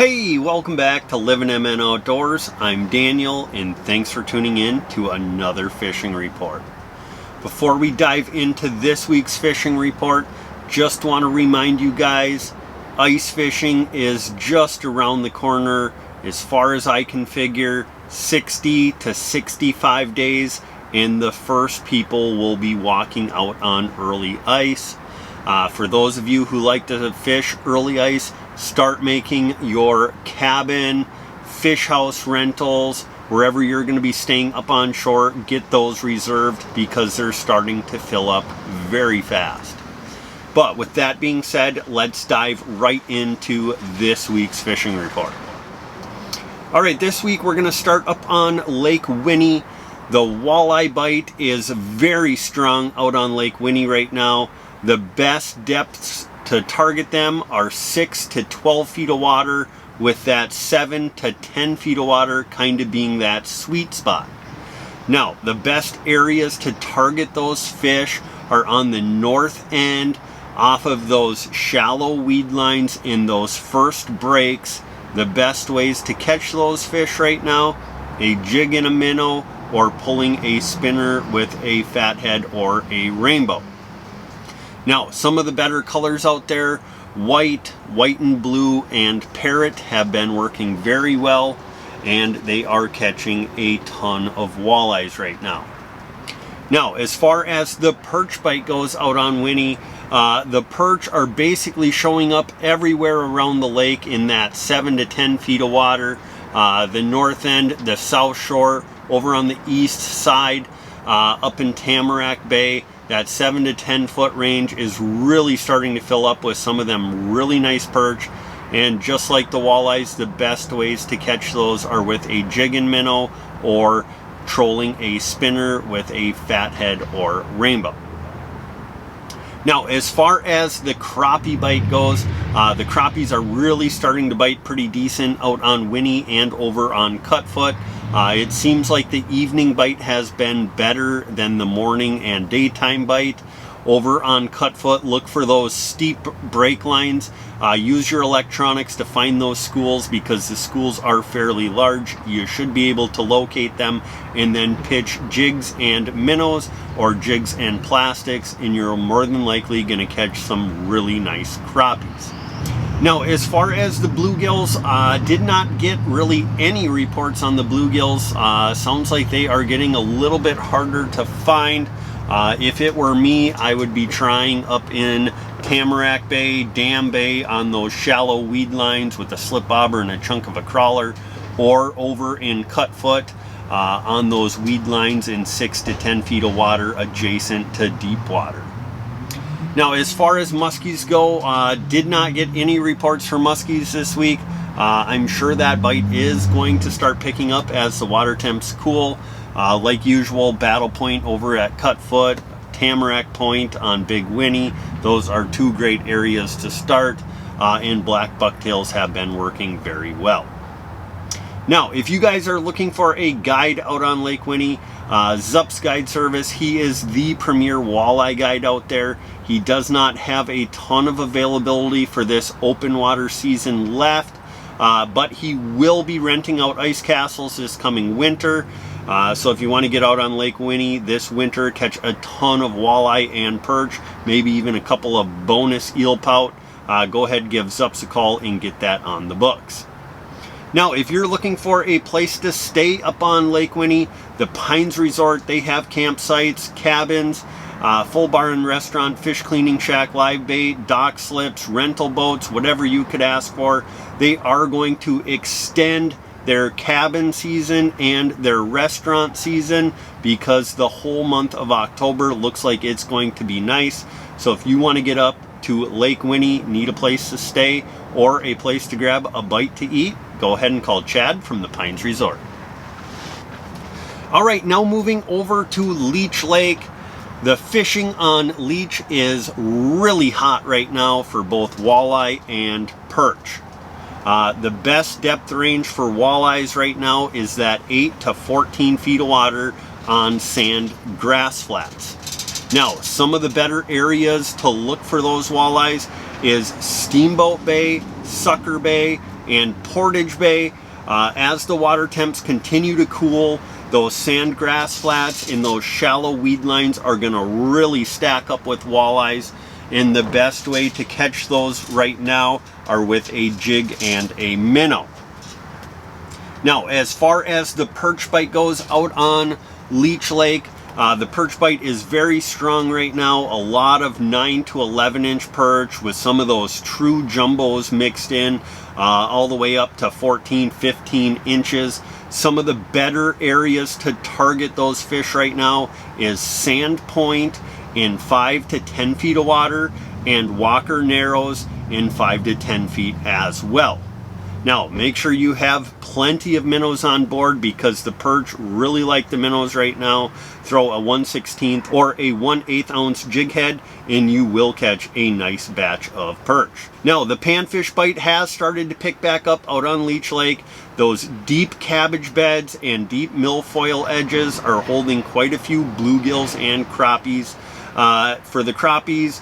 Hey, welcome back to Livin MN Outdoors. I'm Daniel, and thanks for tuning in to another fishing report. Before we dive into this week's fishing report, just want to remind you guys, ice fishing is just around the corner. As far as I can figure, 60 to 65 days, and the first people will be walking out on early ice. For those of you who like to fish early ice, start making your cabin, fish house rentals, wherever you're going to be staying up on shore, get those reserved because they're starting to fill up very fast. But with that being said, let's dive right into this week's fishing report. All right, this week we're going to start up on Lake Winnie. The walleye bite is very strong out on Lake Winnie right now. The best depths to target them are 6 to 12 feet of water, with that 7 to 10 feet of water kind of being that sweet spot. Now, the best areas to target those fish are on the north end, off of those shallow weed lines in those first breaks. The best ways to catch those fish right now, a jig and a minnow, or pulling a spinner with a fathead or a rainbow. Now, some of the better colors out there, white and blue, and parrot have been working very well, and they are catching a ton of walleyes right now. Now, as far as the perch bite goes out on Winnie, the perch are basically showing up everywhere around the lake in that 7 to 10 feet of water. The north end, the south shore, over on the east side, up in Tamarack Bay, that 7 to 10 foot range is really starting to fill up with some of them really nice perch. And just like the walleyes, the best ways to catch those are with a jig and minnow or trolling a spinner with a fathead or rainbow. Now, as far as the crappie bite goes, the crappies are really starting to bite pretty decent out on Winnie and over on Cutfoot. It seems like the evening bite has been better than the morning and daytime bite. Over on Cutfoot, look for those steep break lines. Use your electronics to find those schools because the schools are fairly large. You should be able to locate them and then pitch jigs and minnows or jigs and plastics, and you're more than likely going to catch some really nice crappies. Now, as far as the bluegills, did not get really any reports on the bluegills. Sounds like they are getting a little bit harder to find. If it were me, I would be trying up in Tamarack Bay, Dam Bay on those shallow weed lines with a slip bobber and a chunk of a crawler, or over in Cutfoot on those weed lines in 6 to 10 feet of water adjacent to deep water. Now, as far as muskies go, did not get any reports for muskies this week. I'm sure that bite is going to start picking up as the water temps cool. Like usual, Battle Point over at Cutfoot, Tamarack Point on Big Winnie. Those are two great areas to start, and black bucktails have been working very well. Now, if you guys are looking for a guide out on Lake Winnie, zupsguideservice, he is the premier walleye guide out there. He does not have a ton of availability for this open water season left, but he will be renting out ice castles this coming winter. So if you want to get out on Lake Winnie this winter, catch a ton of walleye and perch, maybe even a couple of bonus eel pout, go ahead and give Zups a call and get that on the books. Now, if you're looking for a place to stay up on Lake Winnie, the Pines Resort, they have campsites, cabins, full bar and restaurant, fish cleaning shack, live bait, dock slips, rental boats, whatever you could ask for. They are going to extend their cabin season and their restaurant season because the whole month of October looks like it's going to be nice. So if you want to get up to Lake Winnie, need a place to stay or a place to grab a bite to eat, go ahead and call Chad from the Pines Resort. All right, now moving over to Leech Lake. The fishing on Leech is really hot right now for both walleye and perch. The best depth range for walleyes right now is that 8 to 14 feet of water on sand grass flats. Now, some of the better areas to look for those walleyes is Steamboat Bay, Sucker Bay, and Portage Bay. As the water temps continue to cool, those sandgrass flats and those shallow weed lines are going to really stack up with walleyes. And the best way to catch those right now are with a jig and a minnow. Now, as far as the perch bite goes out on Leech Lake, the perch bite is very strong right now. A lot of 9 to 11 inch perch with some of those true jumbos mixed in, all the way up to 14, 15 inches. Some of the better areas to target those fish right now is Sand Point in 5 to 10 feet of water and Walker Narrows in 5 to 10 feet as well. Now, make sure you have plenty of minnows on board because the perch really like the minnows right now. Throw a 1/16 or a 1/8 ounce jig head and you will catch a nice batch of perch. Now, the panfish bite has started to pick back up out on Leech Lake. Those deep cabbage beds and deep milfoil edges are holding quite a few bluegills and crappies. For the crappies,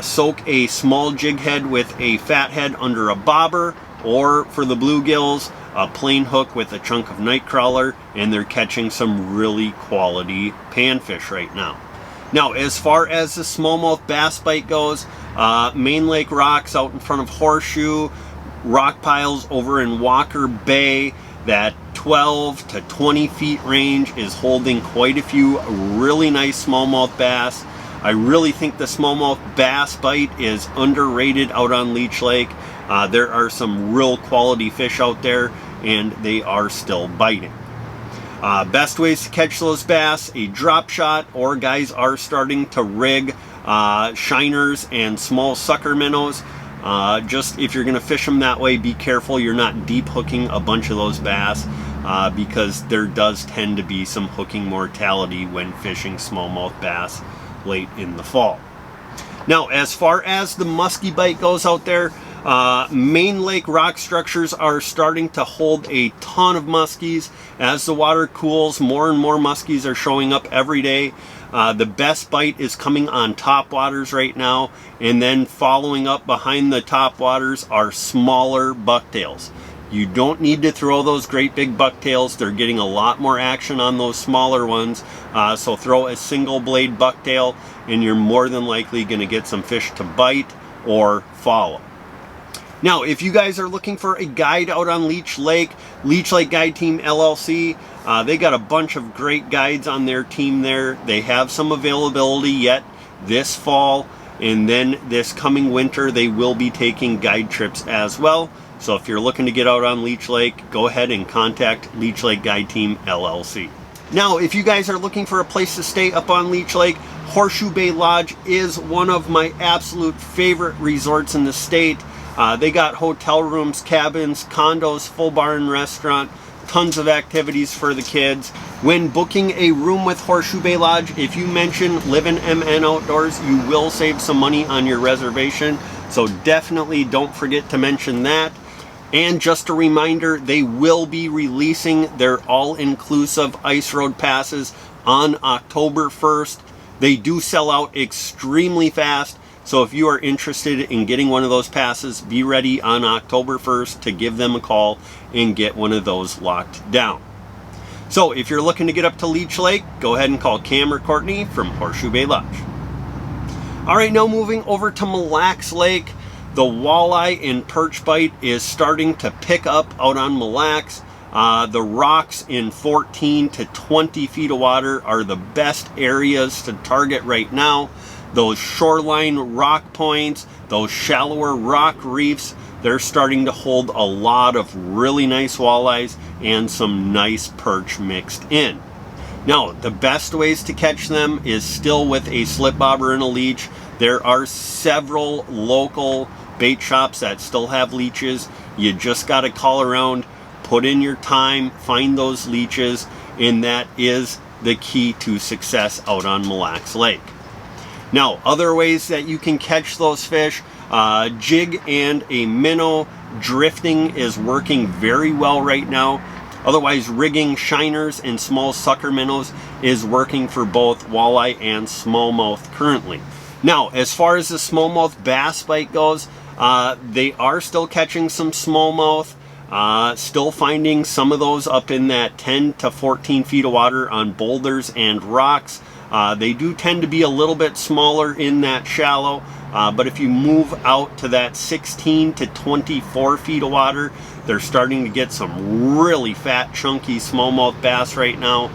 soak a small jig head with a fat head under a bobber, or for the bluegills, a plain hook with a chunk of nightcrawler, and they're catching some really quality panfish right now. Now, as far as the smallmouth bass bite goes, Main Lake rocks out in front of Horseshoe, rock piles over in Walker Bay, that 12 to 20 feet range is holding quite a few really nice smallmouth bass. I really think the smallmouth bass bite is underrated out on Leech Lake. There are some real quality fish out there and they are still biting. Best ways to catch those bass, a drop shot, or guys are starting to rig shiners and small sucker minnows. Just if you're going to fish them that way, be careful you're not deep hooking a bunch of those bass because there does tend to be some hooking mortality when fishing smallmouth bass late in the fall. Now, as far as the muskie bite goes out there, Main Lake rock structures are starting to hold a ton of muskies. As the water cools, more and more muskies are showing up every day. The best bite is coming on top waters right now, and then following up behind the top waters are smaller bucktails. You don't need to throw those great big bucktails. They're getting a lot more action on those smaller ones. So throw a single blade bucktail and you're more than likely going to get some fish to bite or follow. Now, if you guys are looking for a guide out on Leech Lake Guide Team LLC, they got a bunch of great guides on their team there. They have some availability yet this fall, and then this coming winter they will be taking guide trips as well. So if you're looking to get out on Leech Lake, go ahead and contact Leech Lake Guide Team LLC. Now, if you guys are looking for a place to stay up on Leech Lake, Horseshoe Bay Lodge is one of my absolute favorite resorts in the state. They got hotel rooms, cabins, condos, full bar and restaurant, tons of activities for the kids. When booking a room with Horseshoe Bay Lodge, if you mention Livin MN Outdoors, you will save some money on your reservation. So definitely don't forget to mention that. And just a reminder, they will be releasing their all-inclusive ice road passes on October 1st. They do sell out extremely fast. So if you are interested in getting one of those passes, be ready on October 1st to give them a call and get one of those locked down. So if you're looking to get up to Leech Lake, go ahead and call Cam or Courtney from Horseshoe Bay Lodge. All right, now moving over to Mille Lacs Lake. The walleye and perch bite is starting to pick up out on Mille Lacs. The rocks in 14 to 20 feet of water are the best areas to target right now. Those shoreline rock points, those shallower rock reefs, they're starting to hold a lot of really nice walleyes and some nice perch mixed in. Now, the best ways to catch them is still with a slip bobber and a leech. There are several local bait shops that still have leeches. You just got to call around, put in your time, find those leeches, and that is the key to success out on Mille Lacs Lake. Now, other ways that you can catch those fish, jig and a minnow. Drifting is working very well right now. Otherwise, rigging shiners and small sucker minnows is working for both walleye and smallmouth currently. Now, as far as the smallmouth bass bite goes, They are still catching some smallmouth. Still finding some of those up in that 10 to 14 feet of water on boulders and rocks. They do tend to be a little bit smaller in that shallow, but if you move out to that 16 to 24 feet of water, they're starting to get some really fat, chunky smallmouth bass right now.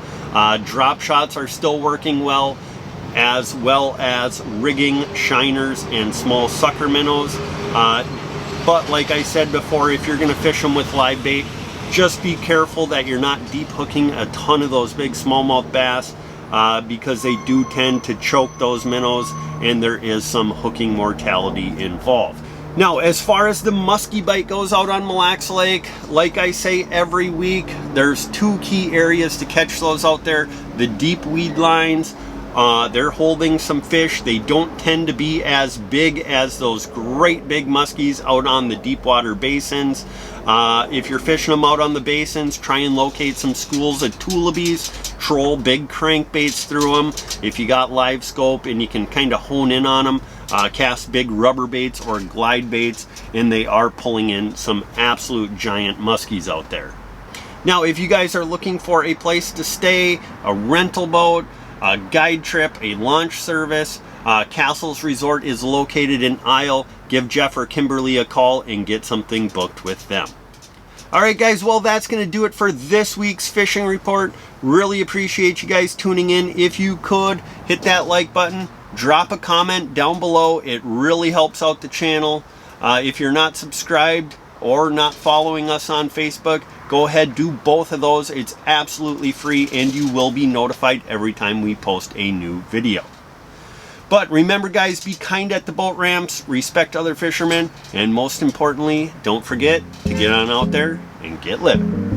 Drop shots are still working well as rigging, shiners, and small sucker minnows. But like I said before, if you're going to fish them with live bait, just be careful that you're not deep hooking a ton of those big smallmouth bass, because they do tend to choke those minnows and there is some hooking mortality involved. Now, as far as the muskie bite goes out on Mille Lacs Lake, like I say every week, there's two key areas to catch those out there. The deep weed lines, they're holding some fish. They don't tend to be as big as those great big muskies out on the deep water basins. If you're fishing them out on the basins, try and locate some schools of tulibies, troll big crankbaits through them. If you got live scope and you can kind of hone in on them, cast big rubber baits or glide baits, and they are pulling in some absolute giant muskies out there. Now, if you guys are looking for a place to stay, a rental boat, a guide trip, a launch service, Castles Resort is located in Isle. Give Jeff or Kimberly a call and get something booked with them. Alright guys, well that's going to do it for this week's fishing report. Really appreciate you guys tuning in. If you could, hit that like button, drop a comment down below. It really helps out the channel. If you're not subscribed or not following us on Facebook, go ahead, do both of those. It's absolutely free and you will be notified every time we post a new video. But remember guys, be kind at the boat ramps, respect other fishermen, and most importantly, don't forget to get on out there and get living.